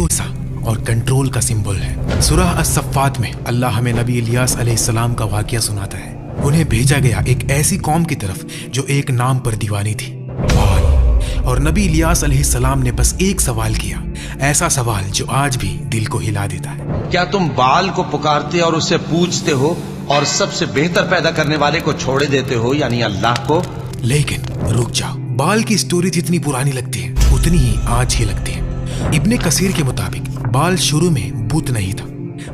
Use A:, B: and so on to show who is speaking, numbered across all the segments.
A: सोचा और कंट्रोल का सिंबल है। सूरह अस-सफ़्फ़ात में अल्लाह हमें नबी इलियास अलैहिस्सलाम का वाक़या सुनाता है। उन्हें भेजा गया एक ऐसी कौम की तरफ जो एक नाम पर दीवानी थी, बाल। और नबी इलियास अलैहिस्सलाम ने बस एक सवाल किया, ऐसा सवाल जो आज भी दिल को हिला देता है।
B: क्या तुम बाल को पुकारते और उसे पूजते हो और सबसे बेहतर पैदा करने वाले को छोड़े देते हो, यानी अल्लाह को?
A: लेकिन रुक जाओ, बाल की स्टोरी जितनी पुरानी लगती है उतनी ही आज की लगती है। इब्ने कसीर के मुताबिक बाल शुरू में बुत नहीं था,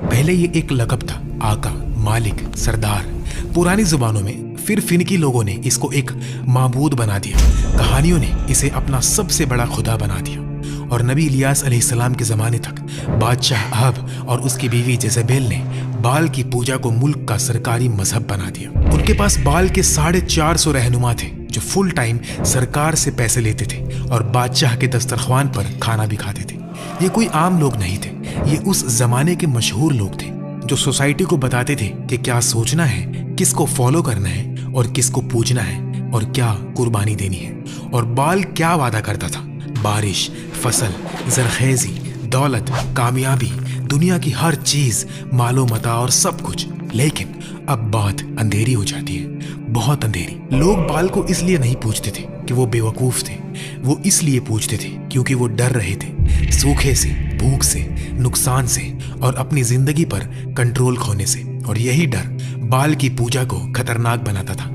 A: पहले ये एक लक़ब था, आका, मालिक, सरदार। पुरानी जुबानों में फिर फिनकी लोगों ने इसको एक माबूद बना दिया, कहानियों ने इसे अपना सबसे बड़ा खुदा बना दिया। और नबी इलियास अलैहिस्सलाम के ज़माने तक बादशाह अहब और उसकी बीवी जेज़ेबेल ने बाल की पूजा को मुल्क का सरकारी मजहब बना दिया। उनके पास बाल के 450 रहनुमा थे जो फुल टाइम सरकार से पैसे लेते थे और बादशाह के दस्तरख्वान पर खाना भी खाते थे। ये कोई आम लोग नहीं थे, ये उस जमाने के मशहूर लोग थे जो सोसाइटी को बताते थे कि क्या सोचना है, किसको फॉलो करना है और किसको पूजना है और क्या कुर्बानी देनी है। और बाल क्या वादा करता था? बारिश, फसल, जरखेजी, दौलत, कामयाबी, दुनिया की हर चीज, मालो मता और सब कुछ। लेकिन अब बात अंधेरी हो जाती है, बहुत अंधेरी। लोग बाल को इसलिए नहीं पूछते थे कि वो बेवकूफ थे, वो इसलिए पूछते थे क्योंकि वो डर रहे थे, सूखे से, भूख से, नुकसान से और अपनी जिंदगी पर कंट्रोल खोने से। और यही डर बाल की पूजा को खतरनाक बनाता था।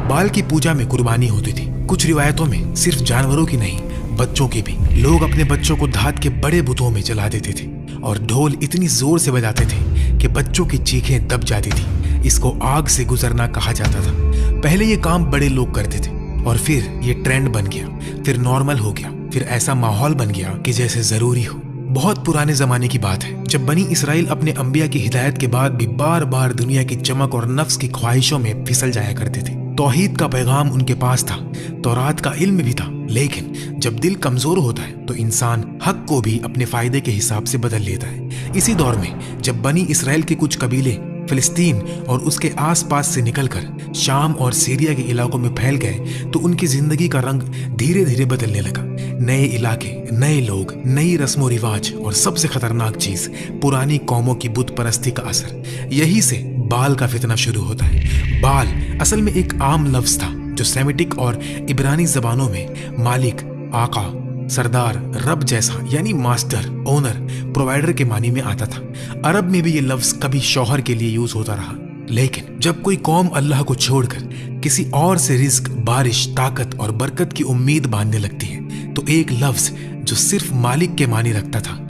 A: बाल की पूजा में कुर्बानी होती थी, कुछ रिवायतों में सिर्फ जानवरों की नहीं, बच्चों की भी। लोग अपने बच्चों को धात के बड़े बुतों में जला देते थे और ढोल इतनी जोर से बजाते थे कि बच्चों की चीखें दब जाती थी। इसको आग से गुजरना कहा जाता था। पहले ये काम बड़े लोग करते थे और फिर ये ट्रेंड बन गया, फिर नॉर्मल हो गया, फिर ऐसा माहौल बन गया कि जैसे जरूरी हो। बहुत पुराने जमाने की बात है, जब बनी इसराइल अपने अंबिया की हिदायत के बाद भी बार बार दुनिया की चमक और नफ्स की ख्वाहिशों में फिसल जाया करते थे। तौहीद का पैगाम उनके पास था, तौरात का इल्म भी था, लेकिन जब दिल कमजोर होता है तो इंसान हक को भी अपने फायदे के हिसाब से बदल लेता है। इसी दौर में जब बनी इसराइल के कुछ कबीले फिलिस्तीन और उसके आसपास से निकलकर शाम और सीरिया के इलाकों में फैल गए तो उनकी जिंदगी का रंग धीरे धीरे बदलने लगा। नए इलाके, नए लोग, नई रस्मों रिवाज और सबसे खतरनाक चीज, पुरानी कौमों की बुत परस्ती का असर। यही से बाल का फितना शुरू होता है। बाल असल में एक आम लफ्ज था जो सेमिटिक और इब्रानी जबानों में मालिक, आका, सरदार, रब जैसा यानी मास्टर, ओनर, प्रोवाइडर के मानी में आता था। अरब में भी ये लफ्ज कभी शौहर के लिए यूज होता रहा, लेकिन जब कोई कौम अल्लाह को छोड़कर किसी और से रिज्क, बारिश, ताकत और बरकत की उम्मीद बांधने लगती है तो एक लफ्ज जो सिर्फ मालिक के मानी रखता था